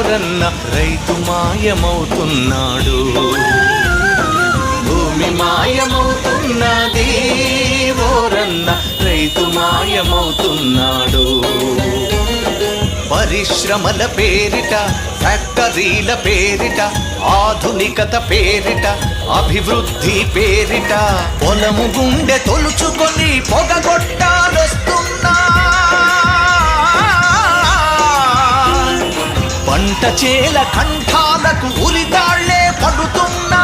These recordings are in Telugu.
ఓరన్న రైతు మాయమవుతున్నాడు. భూమి మాయమవుతున్నది ఓరన్న రైతు మాయమవుతున్నాడు. పరిశ్రమల పేరిట, ఫ్యాక్టరీల పేరిట, ఆధునికత పేరిట, అభివృద్ధి పేరిట పొలము గుండె తొలుచుకొని పొగగొట్టాలొస్తున్నా. పంట చేల కంఠాలకు ఉరితాళ్లే పడుతున్నా.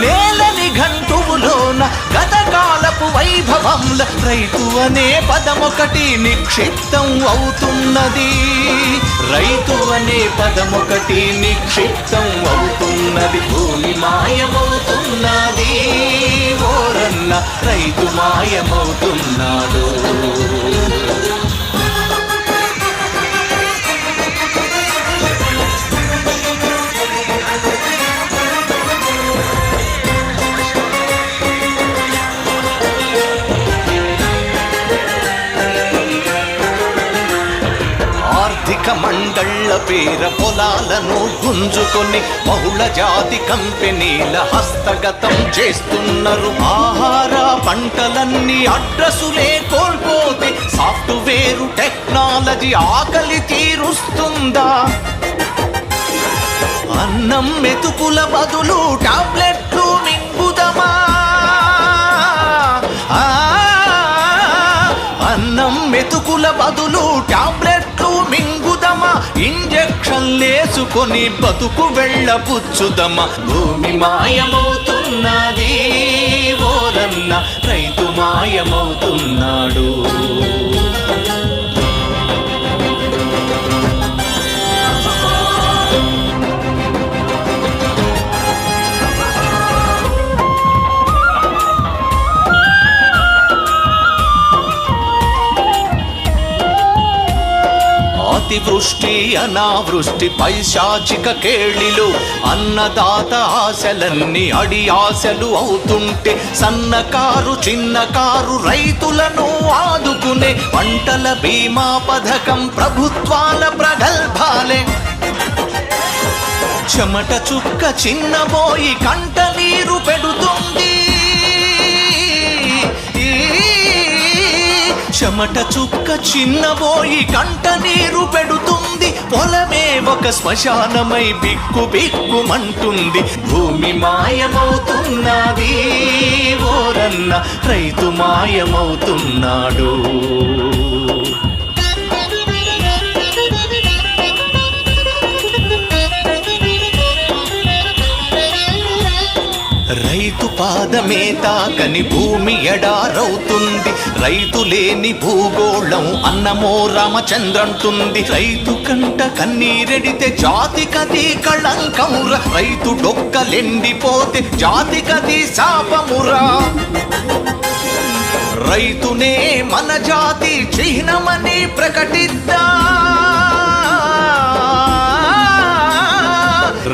నేలని గంటువులోన గతకాలపు వైభవంల రైతు అనే పదమొకటి నిక్షిప్తం అవుతున్నది. రైతు అనే పదమొకటి నిక్షిప్తం అవుతున్నది. భూమి మాయమవుతున్నది ఓరన్న రైతు మాయమవుతున్నాడు. ఆర్థిక మండళ్ల పేర పొలాలను గుంజుకొని బహుళ జాతి కంపెనీల హస్తగతం చేస్తున్నారు. ఆహార పంటలన్నీ అడ్రస్సులే కోల్పోతే సాఫ్ట్వేరు టెక్నాలజీ ఆకలి తీరుస్తుందా? అన్నం మెతుకుల బదులు టాబ్లెట్లు మింగుదమా? అన్నం మెతుకుల బదులు టాబ్లెట్లు మింగుదమా? ఇంజెక్షన్లేసుకొని బతుకు వెళ్ళపుచ్చుదమా? భూమి మాయమవుతున్నది ఓరన్న రైతు మాయమవుతున్నాడు. అతివృష్టి అనావృష్టి పైశాచిక కేళిలు అన్నదాత ఆశలన్నీ అడి ఆశలు అవుతుంటే సన్నకారు చిన్నకారు రైతులను ఆదుకునే పంటల బీమా పథకం ప్రభుత్వాల ప్రగల్భాలే. చెమట చుక్క చిన్నబోయి కంట నీరు పెడుతుంది. చెమట చుక్క చిన్నబోయి కంట నీరు పెడుతుంది. పొలమే ఒక శ్మశానమై బిక్కు బిక్కుమంటుంది. భూమి మాయమవుతున్నది ఓరన్న రైతు మాయమవుతున్నాడు. రైతు పాదమే తాకని భూమి ఎడారవుతుంది. రైతు లేని భూగోళం అన్నమో రామచంద్రంటుంది. రైతు కంట కన్నీరెడితే జాతికది కళంకమురా. రైతు డొక్కలెండిపోతే జాతికది శాపమురా. రైతునే మన జాతి చిహ్నమని ప్రకటిద్దా.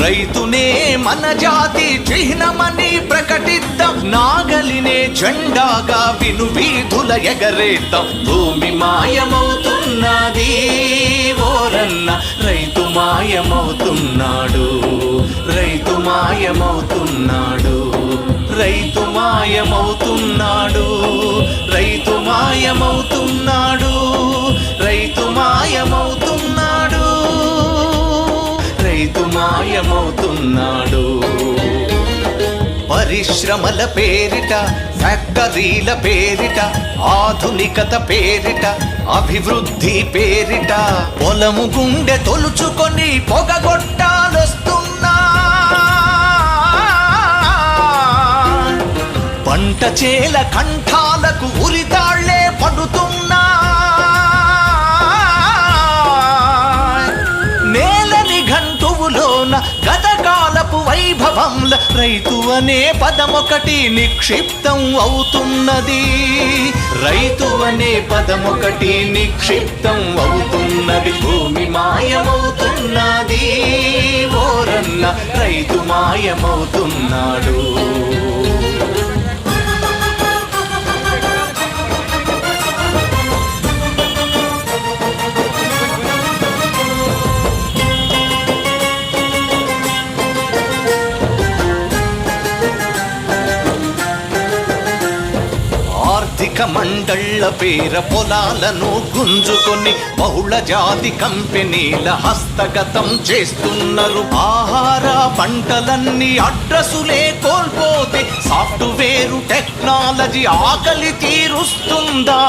రైతునే మన జాతి చిహ్నమని ప్రకటిద్దాం. నాగలినే జెండాగా విను వీధుల ఎగరేద్దాం. భూమి మాయమవుతున్నది ఓరన్న రైతు మాయమవుతున్నాడు. రైతు మాయమవుతున్నాడు. రైతు మాయమవుతున్నాడు. రైతు మాయమవుతున్నాడు. రైతు మాయమవుతున్నాడు. రైతు మాయమవుతున్నాడు. పరిశ్రమల పేరిట, ఫ్యాక్టరీల పేరిట, ఆధునికత పేరిట, అభివృద్ధి పేరిట పొలము గుండె తొలుచుకొని పొగగొట్టాలొస్తున్నా. పంట చేల కంఠాలకు ఉరితాళ్లే పడుతున్నా. గంటువులోన గతకాలపు వైభవంల రైతు అనే పదమొకటి నిక్షిప్తం అవుతున్నది. రైతు అనే పదమొకటి నిక్షిప్తం అవుతున్నది. భూమి మాయమవుతున్నది ఓరన్న రైతు మాయమవుతున్నాడు. మండళ్ల పేర పొలాలను గుంజుకొని బహుళ జాతి కంపెనీల హస్తగతం చేస్తున్నారు. ఆహార పంటలన్నీ అడ్రస్సులే కోల్పోతే సాఫ్ట్వేరు టెక్నాలజీ ఆకలి తీరుస్తుందా?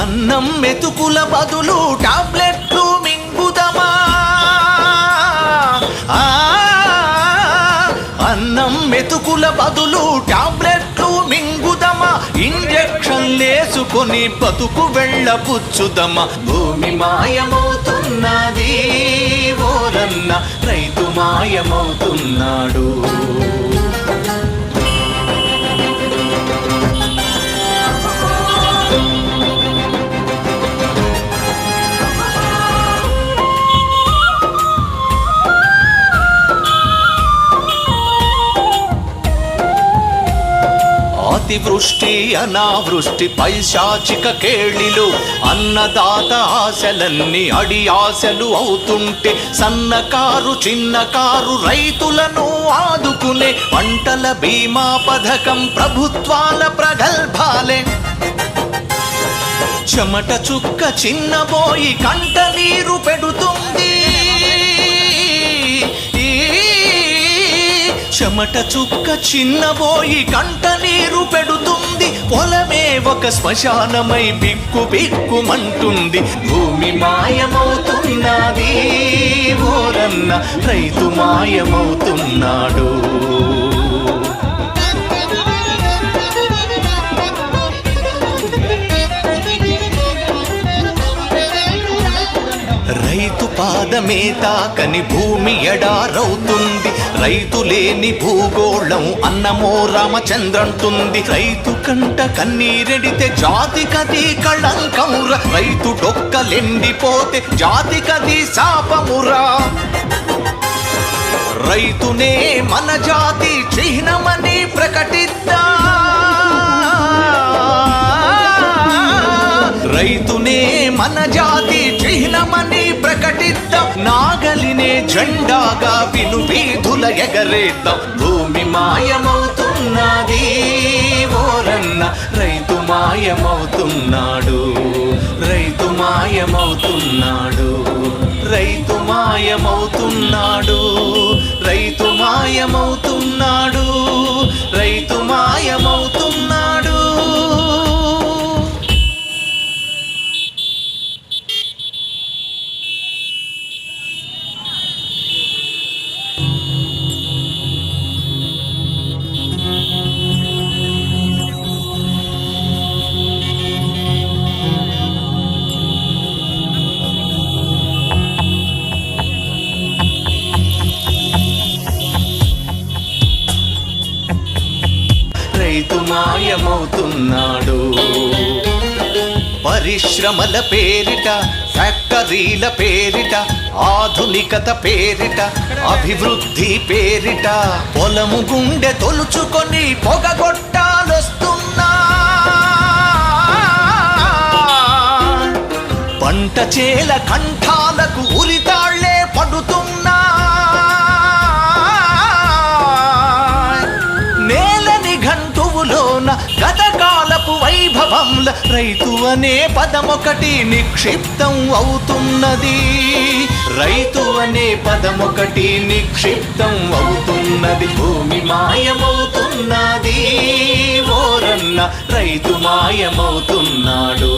అన్నం మెతుకుల బదులు టాబ్లెట్లు మింగుదమా? అన్నం మెతుకుల బదులు టాబ్లెట్లు మింగుదమా? ఇంజెక్షన్లేసుకొని బతుకు వెళ్ళబుచ్చుదమా? భూమి మాయమవుతున్నది ఓరన్న, రైతు మాయమవుతున్నాడు. అతివృష్టి అనావృష్టి పైశాచిక కేళిలు, అన్నదాత ఆశలన్నీ అడి ఆశలు అవుతుంటే సన్నకారు చిన్నకారు రైతులను ఆదుకునే పంటల బీమా పథకం ప్రభుత్వాల ప్రగల్భాలే. చెమట చుక్క చిన్నబోయి కంట నీరు పెడుతుంది, చెమట చుక్క చిన్నబోయి కంట నీరు పెడుతుంది. పొలమే ఒక శ్మశానమై బిక్కు బిక్కుమంటుంది. భూమి మాయమవుతున్నది ఓరన్న, రైతు మాయమవుతున్నాడు. రైతు పాదమే తాకని భూమి ఎడారవుతుంది. రైతు లేని భూగోళం అన్నమో రామచంద్రంటుంది. రైతు కంట కన్నీరెడితే జాతికది కళంకమురా, రైతు డొక్కలెండిపోతే జాతికది శాపమురా. రైతునే మన జాతి చిహ్నమని ప్రకటిద్దా, రైతునే మన జాతి చిహ్నమని ప్రకటిద్దాం. నాగలినే జెండాగా విను వీధుల ఎగరేద్దాం. భూమి మాయమవుతున్నది ఓరన్న, రైతు మాయమవుతున్నాడు. రైతు మాయమవుతున్నాడు. రైతు మాయమవుతున్నాడు. రైతు మాయమవుతున్నాడు. రైతు మాయమవుతున్నాడు. రైతు మాయమవుతున్నాడు. పరిశ్రమల పేరిట, ఫ్యాక్టరీల పేరిట, ఆధునికత పేరిట, అభివృద్ధి పేరిట పొలము గుండె తొలుచుకొని పొగగొట్టాలొస్తున్నా. పంట చేల కంఠాలకు ఉరితాళ్లే పడుతున్నా. గతకాలపు వైభవంల రైతు అనే పదమొకటి నిక్షిప్తం అవుతున్నది. రైతు అనే పదమొకటి నిక్షిప్తం అవుతున్నది. భూమి మాయమవుతున్నది ఓరన్న, రైతు మాయమవుతున్నాడు.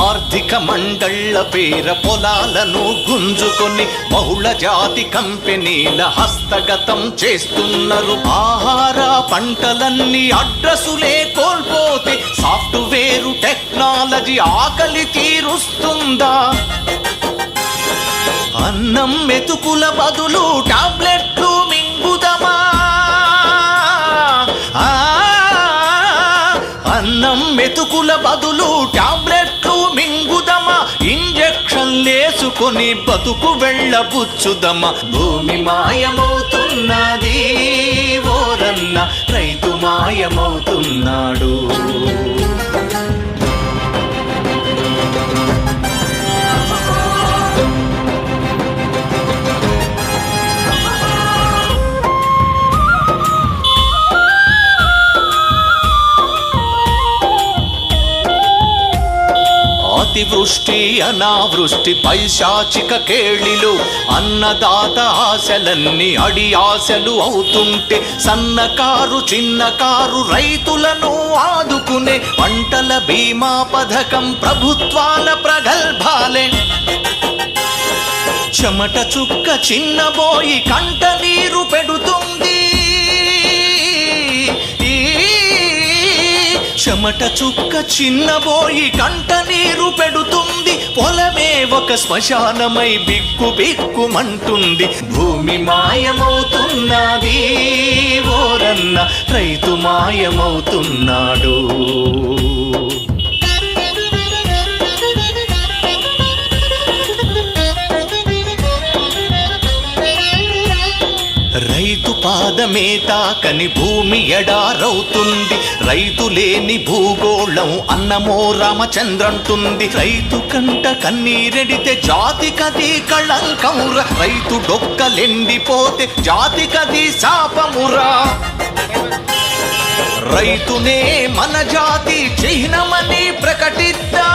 ఆర్థిక మండళ్ల పేర పొలాలను గుంజుకొని బహుళ జాతి కంపెనీల హస్తగతం చేస్తున్నారు. ఆహార పంటలన్నీ అడ్రస్సులే కోల్పోతే సాఫ్ట్వేరు టెక్నాలజీ ఆకలి తీరుస్తుందా? అన్నం మెతుకుల బదులు టాబ్లెట్లు మింగుదమా? అన్నం మెతుకుల బదులు టాబ్లెట్లు మింగుదమా? ఇంజెక్షన్లేసుకొని బతుకు వెళ్ళబుచ్చుదమా? భూమి మాయమవుతున్నది ఓరన్న, రైతు మాయమవుతున్నాడు. అతివృష్టి అనావృష్టి పైశాచిక కేళిలు అన్నదాత ఆశలన్నీ అడి ఆశలు అవుతుంటే సన్నకారు చిన్నకారు రైతులను ఆదుకునే పంటల బీమా పథకం ప్రభుత్వాల ప్రగల్భాలే. చెమట చుక్క చిన్నబోయి కంట నీరు పెడుతుంది. చెమట చుక్క చిన్నబోయి కంట నీరు పెడుతుంది. పొలమే ఒక శ్మశానమై బిక్కు బిక్కుమంటుంది. భూమి మాయమవుతున్నది ఓరన్న రైతు మాయమవుతున్నాడు. రైతు పాదమే తాకని భూమి ఎడారవుతుంది. రైతు లేని భూగోళం అన్నమో రామచంద్రంటుంది. రైతు కంట కన్నీరెడితే జాతికది కళంకమురా. రైతు డొక్కలెండిపోతే జాతికది శాపమురా. రైతునే మన జాతి చిహ్నమని ప్రకటిద్దా.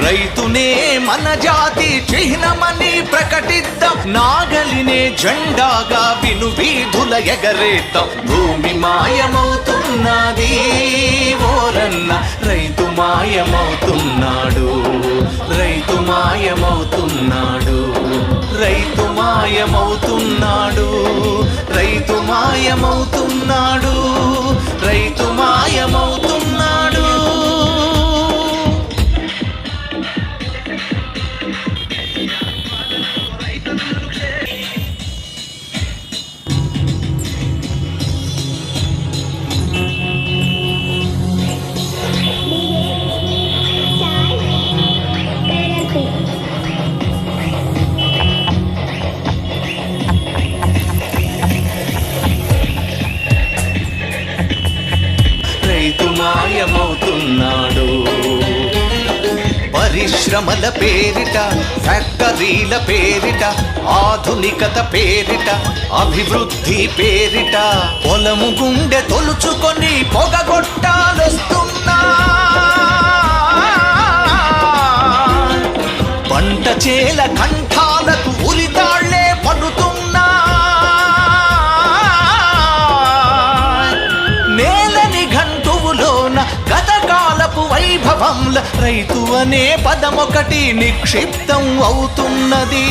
రైతునే మన జాతి చిహ్నమని ప్రకటిద్దాం. నాగలినే జెండాగా విను వీధుల ఎగరేద్దాం. భూమి మాయమవుతున్నది ఓరన్న రైతు మాయమవుతున్నాడు. రైతు మాయమవుతున్నాడు. రైతు మాయమవుతున్నాడు. రైతు మాయమవుతున్నాడు. రైతు మాయమవుతున్నాడు. రైతు మాయమవుతున్నాడు. పరిశ్రమల పేరిట ఫ్యాక్టరీల పేరిట ఆధునికత పేరిట అభివృద్ధి పేరిట పొలము గుండె తొలుచుకొని పొగగొట్టాలొస్తున్నా. పంట చేల కంఠాలకు ఉరితాళ్లే పడుతున్నా. నేలని గంటువులోన గతకాలపు వైభవంల రైతు అనే పదమొకటి నిక్షిప్తం అవుతున్నది.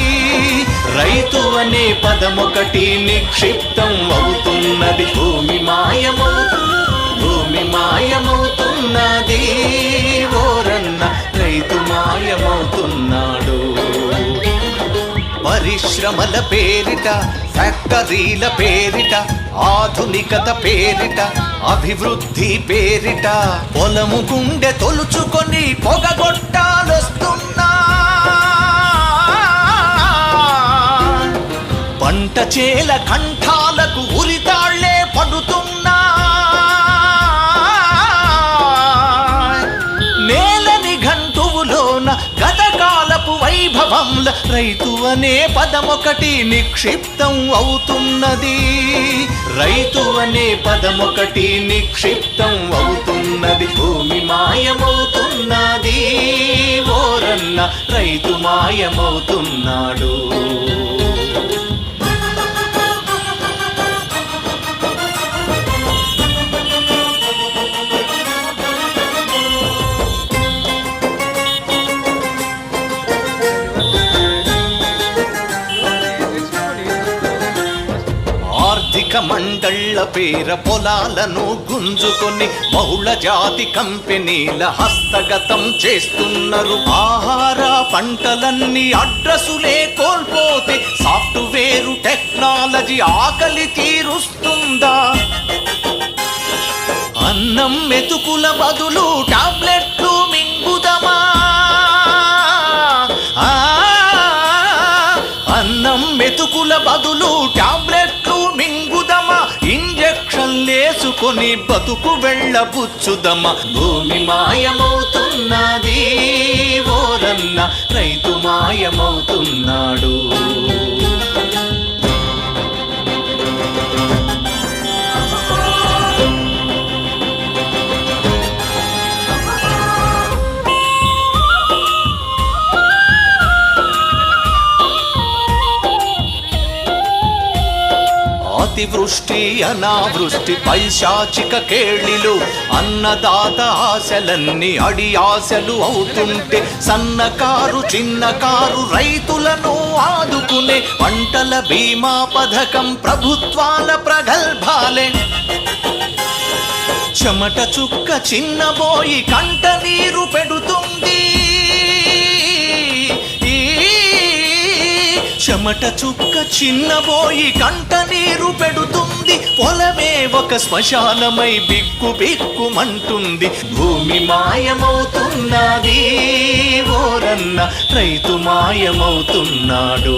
రైతు అనే పదమొకటి నిక్షిప్తం అవుతున్నది. భూమి మాయమవుతున్నది ఓరన్న రైతు మాయమవుతున్నాడు. పరిశ్రమల పేరిట ఫ్యాక్టరీల పేరిట ఆధునికత పేరిట అభివృద్ధి పేరిట పొలము గుండె తొలుచుకొని పొగగొట్టాలొస్తున్నా. పంట చేల కంఠాలకు ఉరితాళ్లే పడుతున్నా. నేలని గంటువులోన గతకాలపు వైభవంల రైతు అనే పదమొకటి నిక్షిప్తం అవుతున్నది. రైతు అనే పదమొకటి నిక్షిప్తం అవుతున్నది. భూమి మాయమవుతున్నది ఓరన్న రైతు మాయమవుతున్నాడు. ఆర్థిక మండళ్ల పేర పొలాలను గుంజుకొని బహుళ జాతి కంపెనీల హస్తగతం చేస్తున్నారు. ఆహార పంటలన్నీ అడ్రసులే కోల్పోతే సాఫ్ట్వేరు టెక్నాలజీ ఆకలి తీరుస్తుందా? అన్నం మెతుకుల బదులు టాబ్లెట్లు మింగుదమా? అన్నం మెతుకుల బదులు టాబ్లెట్ లేసుకొని బతుకు వెళ్ళబుచ్చుదమ. భూమి మాయమవుతున్నది ఓరన్న, రైతు మాయమవుతున్నాడు. అతివృష్టి అనావృష్టి పైశాచిక కేళిలు, అన్నదాత ఆశలన్నీ అడి ఆశలు అవుతుంటే, సన్నకారు చిన్నకారు రైతులను ఆదుకునే పంటల బీమా పథకం ప్రభుత్వాల ప్రగల్భాలే. చెమట చుక్క చిన్నబోయి కంట నీరు పెడుతుంది, చెమట చుక్క చిన్నబోయి కంట నీరు పెడుతుంది. పొలమే ఒక శ్మశానమై బిక్కు బిక్కుమంటుంది. భూమి మాయమవుతున్నది ఓరన్న, రైతు మాయమవుతున్నాడు.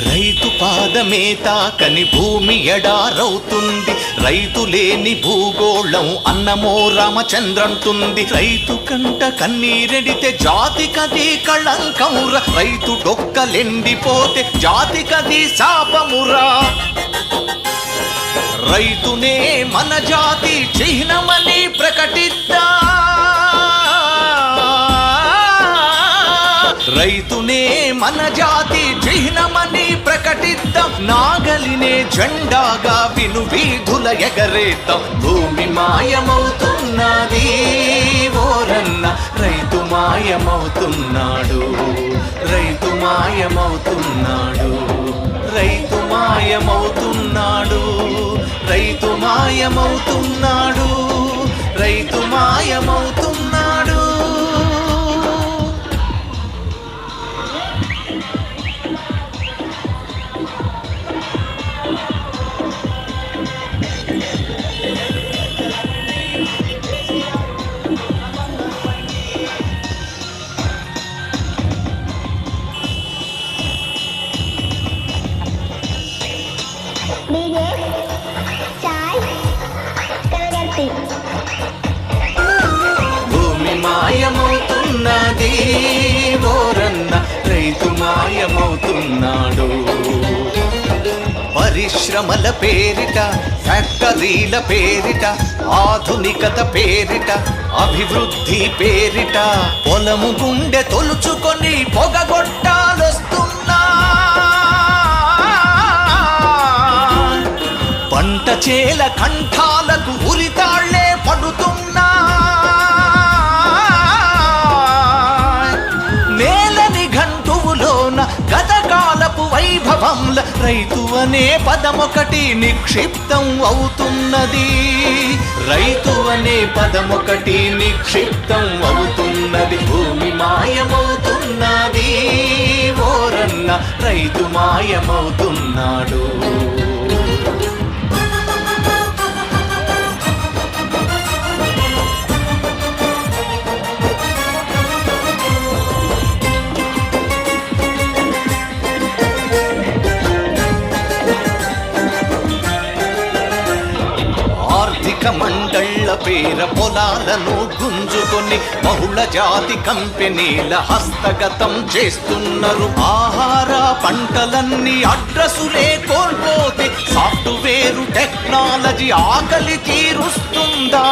రైతు పాదమే తాకని భూమి ఎడారవుతుంది. రైతు లేని భూగోళం అన్నమో రామచంద్రంటుంది. రైతు కంట కన్నీరెడితే జాతికది కళంకమురా, రైతు డొక్కలెండిపోతే జాతికది శాపమురా. రైతునే మన జాతి చిహ్నమని ప్రకటిద్దా, రైతునే మన జాతి చిహ్నమని ప్రకటిద్దాం. నాగలినే జెండాగా విను వీధుల ఎగరేద్దాం. భూమి మాయమవుతున్నది ఓరన్న, రైతు మాయమవుతున్నాడు. రైతు మాయమవుతున్నాడు. రైతు మాయమవుతున్నాడు. రైతు మాయమవుతున్నాడు. రైతు మాయమవుతున్నాడు. భూమి మాయమవుతున్నది ఓరన్న, రైతు మాయమవుతున్నాడు. పరిశ్రమల పేరిట, ఫ్యాక్టరీల పేరిట, ఆధునికత పేరిట, అభివృద్ధి పేరిట పొలము గుండె తొలుచుకొని పొగగొట్టాలొస్తున్నా. పంట చేల కంఠాలకు ఉరితాళ్లే పడుతున్నా. నేలని గంటువులోన గతకాలపు వైభవంల రైతు అనే పదమొకటి నిక్షిప్తం అవుతున్నది. రైతు అనే పదమొకటి నిక్షిప్తం అవుతున్నది. భూమి మాయమవుతున్నది ఓరన్న, రైతు మాయమవుతున్నాడు. మండళ్ల పేర పొలాలను గుంజుకొని బహుళ జాతి కంపెనీల హస్తగతం చేస్తున్నారు. ఆహార పంటలన్నీ అడ్రసులే కోల్పోతే సాఫ్ట్వేరు టెక్నాలజీ ఆకలి తీరుస్తుందా?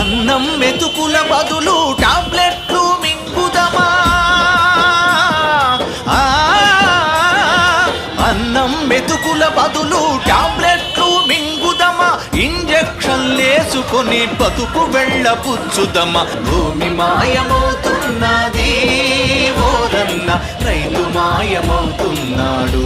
అన్నం మెతుకుల బదులు టాబ్లెట్లు మింగుదమా? అన్నం మెతుకుల బదులు టాబ్లెట్లు మింగుదమా? ఇంజెక్షన్లేసుకొని బతుకు వెళ్ళపుచ్చుదమా? భూమి మాయమవుతున్నది ఓరన్న, రైతు మాయమవుతున్నాడు.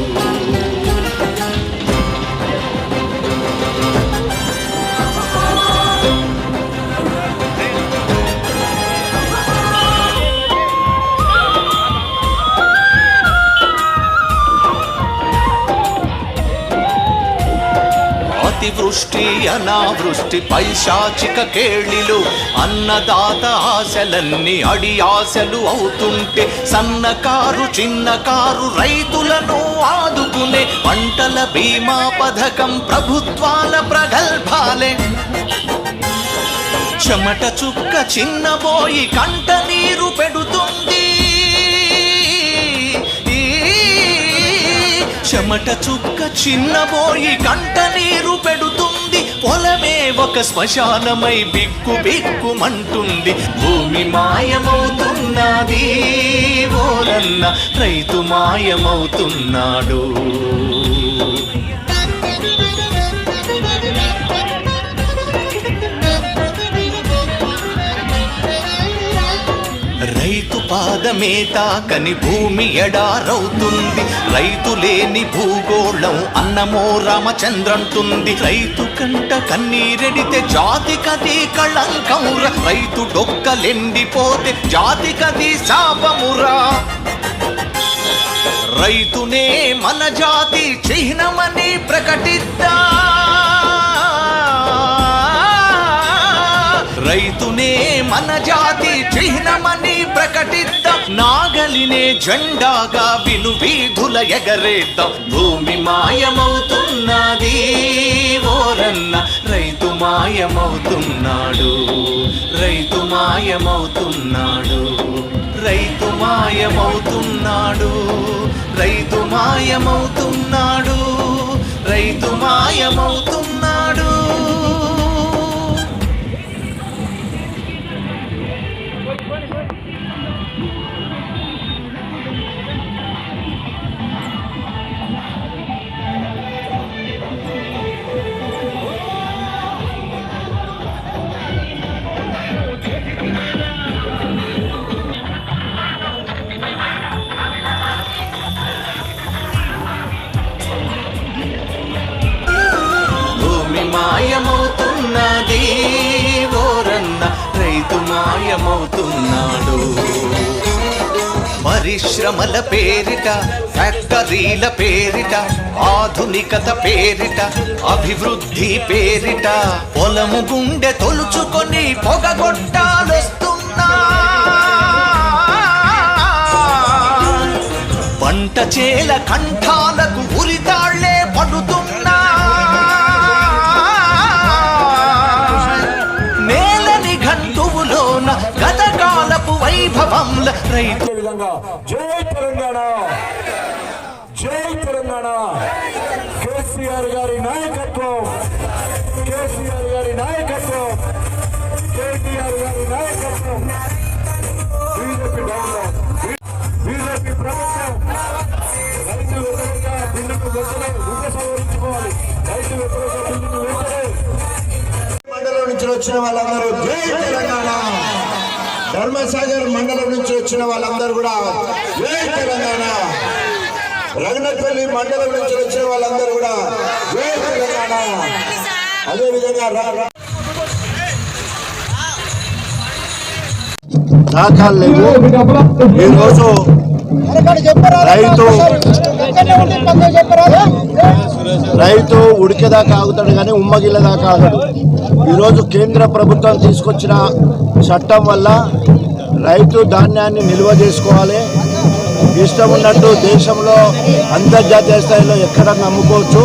అతివృష్టి అనావృష్టి పైశాచిక కేళిలు అన్నదాత ఆశలన్నీ అడి ఆశలు అవుతుంటే సన్నకారు చిన్నకారు రైతులను ఆదుకునే పంటల బీమా పథకం ప్రభుత్వాల ప్రగల్భాలే. చెమట చుక్క చిన్నబోయి కంట నీరు పెడుతుంది, చెమట చుక్క చిన్నబోయి కంట నీరు పెడుతుంది. పొలమే ఒక శ్మశానమై బిక్కు బిక్కుమంటుంది. భూమి మాయమవుతున్నది ఓరన్న, రైతు మాయమవుతున్నాడు. రైతు పాదమే తాకని భూమి ఎడారవుతుంది. రైతు లేని భూగోళం అన్నమో రామచంద్రంటుంది. రైతు కంట కన్నీరెడితే జాతికది కళంకమురా, రైతు డొక్కలెండిపోతే జాతికది శాపమురా. రైతునే మన జాతి చిహ్నమని ప్రకటిద్దా, రైతునే మన జాతి చిహ్నమని ప్రకటిద్దాం. నాగలినే జెండాగా విను వీధుల ఎగరేద్దాం. భూమి మాయమవుతున్నది ఓరన్న, రైతు మాయమవుతున్నాడు. రైతు మాయమవుతున్నాడు. రైతు మాయమవుతున్నాడు. రైతు మాయమవుతున్నాడు. రైతు మాయమవుతున్నాడు. మాయమవుతున్నది ఓరన్న, రైతు మాయమవుతున్నాడు. పరిశ్రమల పేరిట ఫ్యాక్టరీల పేరిట ఆధునికత పేరిట అభివృద్ధి పేరిట పొలము గుండె తొలుచుకొని పొగగొట్టాలొస్తున్నా. పంట చేల కంఠాలకు ఉరితాళ్లే పడుతున్నా. గతకాలపు వైభవంల రైతు విధంగా జై తెలంగాణ, జై తెలంగాణ. కేసీఆర్ గారి నాయకత్వం, కేసీఆర్ గారి నాయకత్వం, కేటీఆర్ గారి నాయకత్వం. బీజేపీ డౌన్, బీజేపీ ప్రభుత్వం రైతు వ్యతిరేక బిల్లుకు వెంటనే ఉపసంహరించుకోవాలి. రైతు వ్యతిరేక బిల్లుకు వెంటనే. మండలం నుంచి వచ్చిన వాళ్ళందరూ జై తెలంగాణ. ధర్మసాగర్ మండలం నుంచి వచ్చిన వాళ్ళందరూ కూడా జై తెలంగాణ. రఘునపల్లి మండలం నుంచి వచ్చిన వాళ్ళందరూ కూడా జై తెలంగాణ. అదేవిధంగా దాఖలు లేవు. ఈరోజు రైతు ఉడికేదాకా ఆగుతాడు కానీ ఉమ్మగిల్లదాకా ఆగడు. ఈరోజు కేంద్ర ప్రభుత్వం తీసుకొచ్చిన చట్టం వల్ల రైతు ధాన్యాన్ని నిల్వ చేసుకోవాలి, ఇష్టం ఉన్నట్టు దేశంలో అంతర్జాతీయ స్థాయిలో ఎక్కడన్నా అమ్ముకోవచ్చు.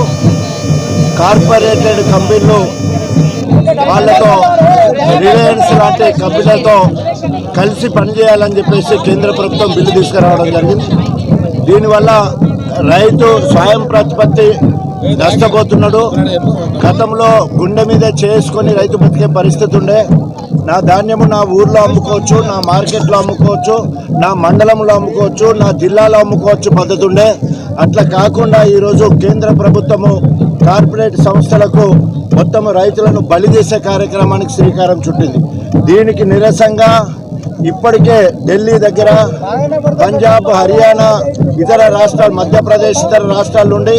కార్పొరేటెడ్ కంపెనీలు వాళ్ళతో రిలయన్స్ లాంటి కంపెనీలతో కలిసి పనిచేయాలని చెప్పేసి కేంద్ర ప్రభుత్వం బిల్లు తీసుకురావడం జరిగింది. దీనివల్ల రైతు స్వయం ప్రతిపత్తి నష్టపోతున్నాడు. గతంలో గుండె మీద చేసుకొని రైతు బతికే పరిస్థితి ఉండే. నా ధాన్యము నా ఊర్లో అమ్ముకోవచ్చు, నా మార్కెట్లో అమ్ముకోవచ్చు, నా మండలంలో అమ్ముకోవచ్చు, నా జిల్లాలో అమ్ముకోవచ్చు పద్ధతి ఉండే. అట్లా కాకుండా ఈరోజు కేంద్ర ప్రభుత్వము కార్పొరేట్ సంస్థలకు మొత్తం రైతులను బలి చేసే కార్యక్రమానికి శ్రీకారం చుట్టింది. దీనికి నిరసనగా ఇప్పటికే ఢిల్లీ దగ్గర, పంజాబ్, హర్యానా, ఇతర రాష్ట్రాలు, మధ్యప్రదేశ్ ఇతర రాష్ట్రాల నుండి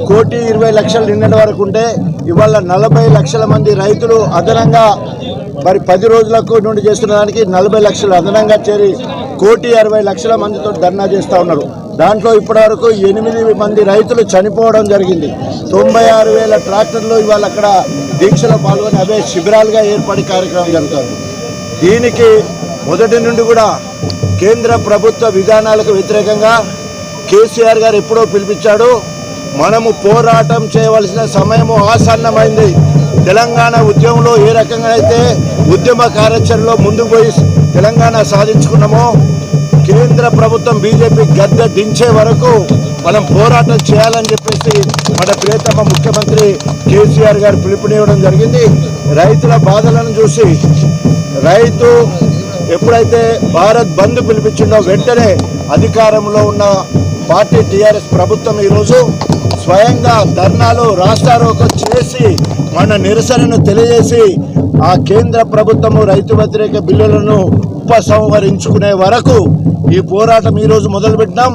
1,20,00,000 నిన్నటి వరకు ఉంటే ఇవాళ 40 లక్షల మంది రైతులు అదనంగా మరి 10 రోజులకు నుండి చేస్తున్న దానికి 40 లక్షలు అదనంగా చేరి 1,60,00,000 మందితో ధర్నా చేస్తూ ఉన్నారు. దాంట్లో ఇప్పటివరకు 8 మంది రైతులు చనిపోవడం జరిగింది. 96,000 ట్రాక్టర్లు ఇవాళ అక్కడ దీక్షలో పాల్గొని అవే శిబిరాలుగా ఏర్పడి కార్యక్రమం జరుగుతుంది. దీనికి మొదటి నుండి కూడా కేంద్ర ప్రభుత్వ విధానాలకు వ్యతిరేకంగా కేసీఆర్ గారు ఎప్పుడో పిలిపించాడు. మనము పోరాటం చేయవలసిన సమయము ఆసన్నమైంది. తెలంగాణ ఉద్యమంలో ఏ రకంగా అయితే ఉద్యమ కార్యాచరణలో ముందుకు పోయి తెలంగాణ సాధించుకున్నామో కేంద్ర ప్రభుత్వం బీజేపీ గద్దె దించే వరకు మనం పోరాటం చేయాలని చెప్పేసి మన ప్రియతమ ముఖ్యమంత్రి కేసీఆర్ గారు పిలుపునివ్వడం జరిగింది. రైతుల బాధలను చూసి రైతు ఎప్పుడైతే భారత్ బంద్ పిలిపించిందో వెంటనే అధికారంలో ఉన్న పార్టీ టీఆర్ఎస్ ప్రభుత్వం ఈరోజు స్వయంగా ధర్నాలు రాస్తారోకో చేసి మన నిరసనను తెలియజేసి ఆ కేంద్ర ప్రభుత్వము రైతు వ్యతిరేక బిల్లులను ఉపసంహరించుకునే వరకు ఈ పోరాటం ఈరోజు మొదలుపెట్టినాం.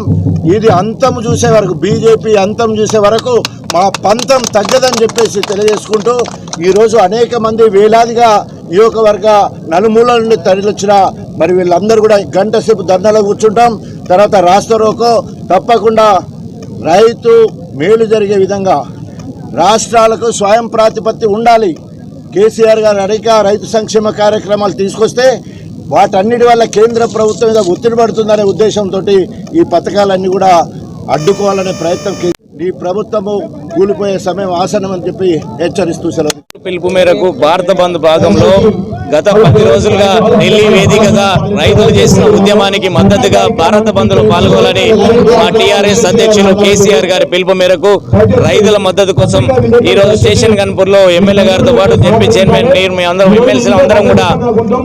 ఇది అంతం చూసే వరకు, బీజేపీ అంతం చూసే వరకు మా పంతం తగ్గదని చెప్పేసి తెలియజేసుకుంటూ ఈరోజు అనేక మంది వేలాదిగా నియోజకవర్గ నలుమూలల నుండి తరలివచ్చిన మరి వీళ్ళందరూ కూడా గంట సేపు ధర్నాలో కూర్చుంటాం. తర్వాత రాస్తారోకో తప్పకుండా రైతు మేలు జరిగే విధంగా రాష్ట్రాలకు స్వయం ప్రాతిపత్తి ఉండాలి. కేసీఆర్ గారు అనేక రైతు సంక్షేమ కార్యక్రమాలు తీసుకొస్తే వాటన్నిటి వల్ల కేంద్ర ప్రభుత్వం మీద ఒత్తిడి పడుతుందనే ఉద్దేశంతో ఈ పథకాలన్నీ కూడా అడ్డుకోవాలనే ప్రయత్నం ఈ ప్రభుత్వము కూలిపోయే సమయం ఆసన్నమని చెప్పి హెచ్చరిస్తూ సెలవు. పిలుపు మేరకు భారత బంద్ భాగంలో గత 10 రోజులుగా ఢిల్లీ వేదికగా రైతులు చేసిన ఉద్యమానికి మద్దతుగా భారత బంద్లో పాల్గొనాలని మా టీఆర్ఎస్ అధ్యక్షులు కేసీఆర్ గారి పిలుపు మేరకు రైతుల మద్దతు కోసం ఈ రోజు స్టేషన్ గన్పూర్లో ఎమ్మెల్యే గారితో పాటు జెడ్పీ చైర్మన్ మీ అందరం ఎమ్మెల్సీలు అందరం కూడా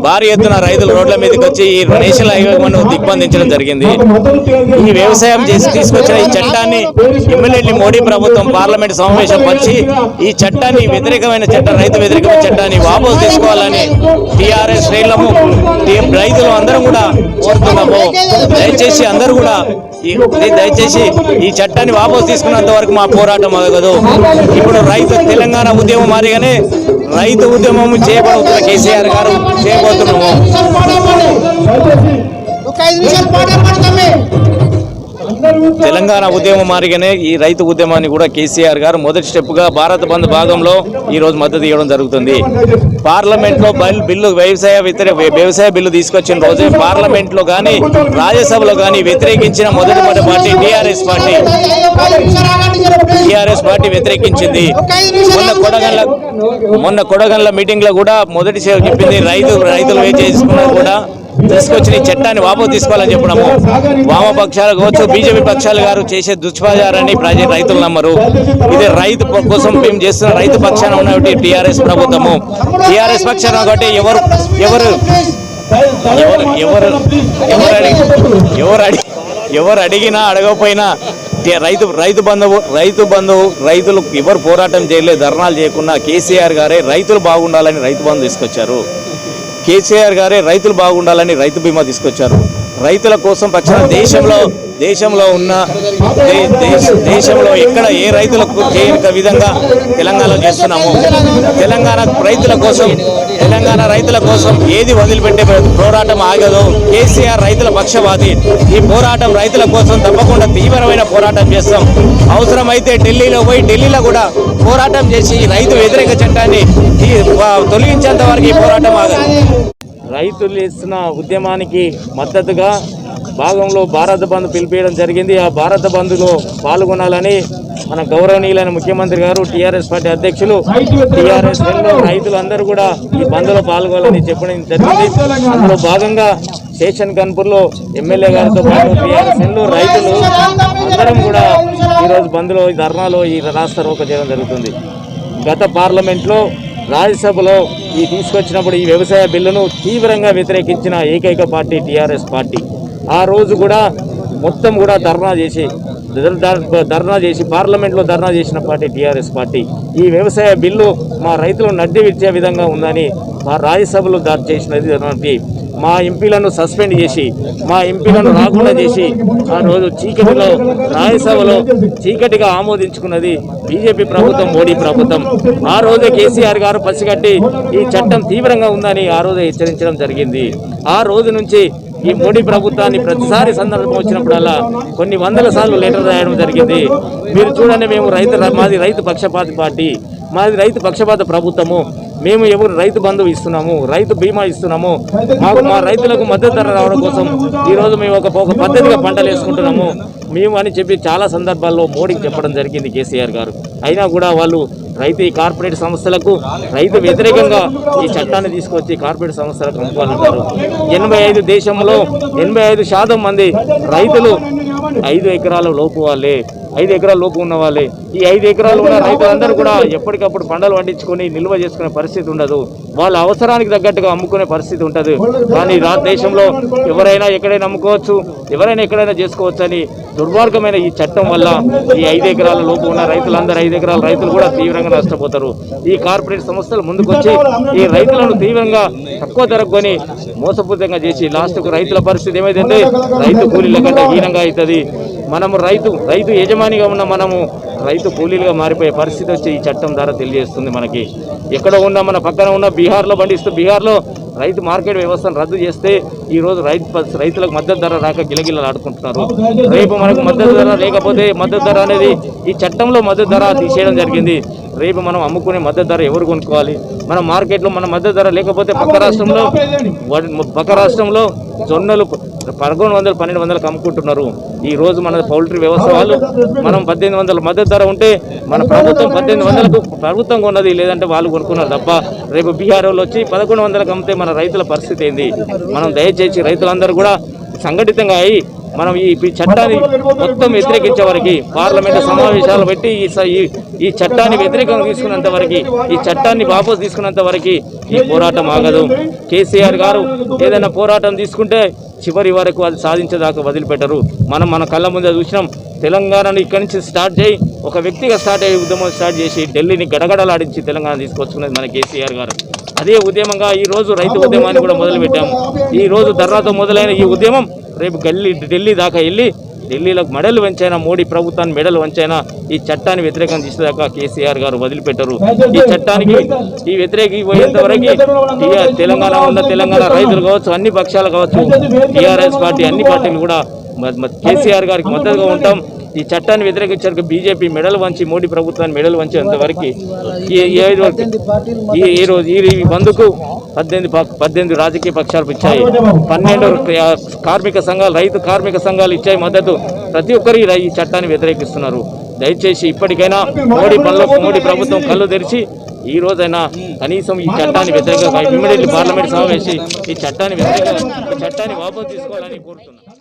భారీ ఎత్తున రైతులు రోడ్ల మీదకి వచ్చి ఈ నేషనల్ హైవేను దిగ్బంధించడం జరిగింది. ఈ వ్యవసాయం చేసి తీసుకొచ్చిన ఈ చట్టాన్ని ఎమ్మెల్యేని మోడీ ప్రభుత్వం పార్లమెంట్ సమావేశం వచ్చి ఈ చట్టాన్ని వ్యతిరేకమైన చట్టం రైతు వ్యతిరేకమైన చట్టాన్ని వాపసు తీసుకోవాలని టీఆర్ఎస్ శ్రేణులము రైతులు అందరం కూడా కోరుతున్నాము. దయచేసి అందరూ కూడా దయచేసి ఈ చట్టాన్ని వాపసు తీసుకున్నంత వరకు మా పోరాటం ఆగదు. ఇప్పుడు తెలంగాణ ఉద్యమం మాదిరిగానే రైతు ఉద్యమం చేయబడుతున్న కేసీఆర్ గారు చేయబోతున్నాము. తెలంగాణ ఉద్యమం మారిగానే ఈ రైతు ఉద్యమాన్ని కూడా కేసీఆర్ గారు మొదటి స్టెప్ గా భారత బంద్ భాగంలో ఈ రోజు మద్దతు ఇవ్వడం జరుగుతుంది. పార్లమెంట్ లో వ్యవసాయ బిల్లు తీసుకొచ్చిన రోజే పార్లమెంట్ లో గానీ రాజ్యసభలో గానీ వ్యతిరేకించిన మొదటి పార్టీ టీఆర్ఎస్ పార్టీ వ్యతిరేకించింది. మొన్న కొడగండ్ల మీటింగ్ లో కూడా మొదటి చెప్పింది రైతులు చేసుకున్నది కూడా తీసుకొచ్చిన ఈ చట్టాన్ని వాపసు తీసుకోవాలని చెప్పడము. వామపక్షాలు కావచ్చు బీజేపీ పక్షాలు గారు చేసే దుష్ప్రచారాన్ని రైతులు నమ్మరు. ఇది రైతు కోసం మేము చేస్తున్న రైతు పక్షాన ఉన్నటువంటి టీఆర్ఎస్ ప్రభుత్వము. టీఆర్ఎస్ పక్షాన కాబట్టి ఎవరు అడిగినా అడగకపోయినా రైతు బంధువు రైతులు ఎవరు పోరాటం చేయలేదు, ధర్నాలు చేయకుండా కేసీఆర్ గారే రైతులు బాగుండాలని రైతు బంధు తీసుకొచ్చారు. కేసీఆర్ గారే రైతులు బాగుండాలని రైతు బీమా తీసుకొచ్చారు. రైతుల కోసం పక్షాన దేశంలో ఎక్కడ ఏ రైతులకు చేయని విధంగా తెలంగాణలో చేస్తున్నాము. తెలంగాణ రైతుల కోసం ఏది వదిలిపెట్టే పోరాటం ఆగదు. కేసీఆర్ రైతుల పక్షవాది. ఈ పోరాటం రైతుల కోసం తప్పకుండా తీవ్రమైన పోరాటం చేస్తాం. అవసరమైతే ఢిల్లీలో కూడా పోరాటం చేసి రైతు వ్యతిరేక చట్టాన్ని తొలగించేంత వరకు ఈ పోరాటం ఆగదు. రైతులు చేస్తున్న ఉద్యమానికి మద్దతుగా భాగంలో భారత బంద్ పిలిపేయడం జరిగింది. ఆ భారత బంద్లో పాల్గొనాలని మన గౌరవనీయులైన ముఖ్యమంత్రి గారు టీఆర్ఎస్ పార్టీ అధ్యక్షులు టీఆర్ఎస్ రైతులందరూ కూడా ఈ బంద్లో పాల్గొనాలని చెప్పడం జరిగింది. అందులో భాగంగా స్టేషన్ గన్పూర్లో ఎమ్మెల్యే గారితో పాటు టీఆర్ఎస్ రైతులు అందరం కూడా ఈరోజు బంద్లో ధర్నాలో ఈ రాస్తారోకో చేయడం జరుగుతుంది. గత పార్లమెంట్లో రాజ్యసభలో తీసుకొచ్చినప్పుడు ఈ వ్యవసాయ బిల్లును తీవ్రంగా వ్యతిరేకించిన ఏకైక పార్టీ టీఆర్ఎస్ పార్టీ. ఆ రోజు కూడా మొత్తం కూడా ధర్నా చేసి పార్లమెంట్లో ధర్నా చేసిన పార్టీ టీఆర్ఎస్ పార్టీ. ఈ వ్యవసాయ బిల్లు మా రైతులను నడ్డి విచ్చే విధంగా ఉందని మా రాజ్యసభలో చేసినది మా ఎంపీలను సస్పెండ్ చేసి మా ఎంపీలను రాకుండా చేసి ఆ రోజు రాజ్యసభలో చీకటిగా ఆమోదించుకున్నది బీజేపీ ప్రభుత్వం, మోడీ ప్రభుత్వం. ఆ రోజే కేసీఆర్ గారు పసిగట్టి ఈ చట్టం తీవ్రంగా ఉందని ఆ రోజే హెచ్చరించడం జరిగింది. ఆ రోజు నుంచి ఈ మోడీ ప్రభుత్వాన్ని ప్రతిసారి సందర్భం వచ్చినప్పుడల్లా కొన్ని వందల సార్లు లెటర్ రాయడం జరిగింది. మీరు చూడండి, మేము మాది రైతు పక్షపాతి పార్టీ, మాది రైతు పక్షపాత ప్రభుత్వము. మేము ఎవరు రైతు బంధువు ఇస్తున్నాము, రైతు బీమా ఇస్తున్నాము. మా రైతులకు మద్దతు ధర రావడం కోసం ఈరోజు మేము ఒక పద్ధతిగా పంటలు వేసుకుంటున్నాము మేము అని చెప్పి చాలా సందర్భాల్లో మోడీకి చెప్పడం జరిగింది కేసీఆర్ గారు. అయినా కూడా వాళ్ళు ఈ కార్పొరేట్ సంస్థలకు రైతు వ్యతిరేకంగా ఈ చట్టాన్ని తీసుకొచ్చి కార్పొరేట్ సంస్థలకు అమ్ముకోవాలంటారు. 85 దేశంలో 85% మంది రైతులు 5 ఎకరాల లోపు వాళ్ళే, 5 ఎకరాల లోపు ఉన్న వాళ్ళే. ఈ 5 ఎకరాలు ఉన్న రైతులందరూ కూడా ఎప్పటికప్పుడు పంటలు పండించుకొని నిల్వ చేసుకునే పరిస్థితి ఉండదు. వాళ్ళ అవసరానికి తగ్గట్టుగా అమ్ముకునే పరిస్థితి ఉంటుంది. కానీ దేశంలో ఎవరైనా ఎక్కడైనా అమ్ముకోవచ్చు, ఎవరైనా ఎక్కడైనా చేసుకోవచ్చు అని దుర్మార్గమైన ఈ చట్టం వల్ల ఈ 5 ఎకరాల లోపు ఉన్న రైతులందరూ 5 ఎకరాల రైతులు కూడా తీవ్రంగా నష్టపోతారు. ఈ కార్పొరేట్ సంస్థలు ముందుకొచ్చి ఈ రైతులను తీవ్రంగా తక్కువ ధరకు కొని మోసపూరితంగా చేసి లాస్ట్కు రైతుల పరిస్థితి ఏమైందంటే రైతు కూలీల కంటే హీనంగా అవుతుంది. మనము రైతు యజమానిగా ఉన్న మనము రైతు కూలీలుగా మారిపోయే పరిస్థితి వచ్చి ఈ చట్టం ద్వారా తెలియజేస్తుంది. మనకి ఎక్కడ ఉన్న మన పక్కన ఉన్న బీహార్లో పండిస్తూ బీహార్లో రైతు మార్కెట్ వ్యవస్థను రద్దు చేస్తే ఈరోజు రైతులకు మద్దతు ధర రాక గిలగిలలు ఆడుకుంటున్నారు. రేపు మనకు మద్దతు ధర లేకపోతే మద్దతు ధర అనేది ఈ చట్టంలో మద్దతు ధర తీసేయడం జరిగింది. రేపు మనం అమ్ముకునే మద్దతు ధర ఎవరు కొనుక్కోవాలి? మన మార్కెట్లో మన మద్దతు ధర లేకపోతే పక్క రాష్ట్రంలో జొన్నలు 1100 1200కి అమ్ముకుంటున్నారు. ఈ రోజు మన పౌల్ట్రీ వ్యవస్థ వాళ్ళు మనం 1800 మద్దతు ధర ఉంటే మన ప్రభుత్వం 1800కు ప్రభుత్వం కొన్నది, లేదంటే వాళ్ళు కొనుక్కున్నారు తప్ప. రేపు బీహార్ వాళ్ళు వచ్చి 1100కి అమ్మితే మన రైతుల పరిస్థితి ఏంది? మనం దయచేసి రైతులందరూ కూడా సంఘటితంగా అయ్యి మనం ఈ చట్టాన్ని మొత్తం వ్యతిరేకించే వరకు పార్లమెంటు సమావేశాలు పెట్టి ఈ చట్టాన్ని వ్యతిరేకంగా తీసుకున్నంత వరకు, ఈ చట్టాన్ని వాపసు తీసుకున్నంత వరకు ఈ పోరాటం ఆగదు. కేసీఆర్ గారు ఏదైనా పోరాటం తీసుకుంటే చివరి వరకు అది సాధించేదాకా వదిలిపెట్టరు. మన కళ్ళ ముందే చూసినాం. తెలంగాణను ఇక్కడి నుంచి స్టార్ట్ చేయి ఒక వ్యక్తిగా స్టార్ట్ అయ్యే ఉద్యమం స్టార్ట్ చేసి ఢిల్లీని గడగడలాడించి తెలంగాణ తీసుకొచ్చుకున్నది మన కేసీఆర్ గారు. అదే ఉద్యమంగా ఈరోజు రైతు ఉద్యమాన్ని కూడా మొదలుపెట్టాము. ఈరోజు ధర్నాతో మొదలైన ఈ ఉద్యమం రేపు ఢిల్లీ దాకా వెళ్ళి ఢిల్లీలకు మెడలు వంచైనా, మోడీ ప్రభుత్వాన్ని మెడలు వంచైనా ఈ చట్టాన్ని వ్యతిరేకం చేసేదాకా కేసీఆర్ గారు వదిలిపెట్టరు. ఈ చట్టానికి ఈ వ్యతిరేకి పోయేంత వరకు తెలంగాణ రైతులు కావచ్చు, అన్ని పక్షాలు కావచ్చు, టీఆర్ఎస్ పార్టీ అన్ని పార్టీలు కూడా కేసీఆర్ గారికి మద్దతుగా ఉంటాం. ఈ చట్టాన్ని వ్యతిరేకించడానికి బీజేపీ మెడలు వంచి, మోడీ ప్రభుత్వాన్ని మెడలు వంచేంత వరకు ఈ రోజు ఈ బంద్కు 18 రాజకీయ పక్షాలు ఇచ్చాయి. 12 కార్మిక సంఘాలు, రైతు కార్మిక సంఘాలు ఇచ్చాయి మద్దతు. ప్రతి ఒక్కరు ఈ చట్టాన్ని వ్యతిరేకిస్తున్నారు. దయచేసి ఇప్పటికైనా మోడీ ప్రభుత్వం కళ్ళు తెరిచి ఈ రోజైనా కనీసం ఈ చట్టాన్ని వ్యతిరేకంగా ఇమ్మీడియట్లీ పార్లమెంట్ సమావేశం ఈ చట్టాన్ని వాపసు తీసుకోవాలని కోరుతున్నాను.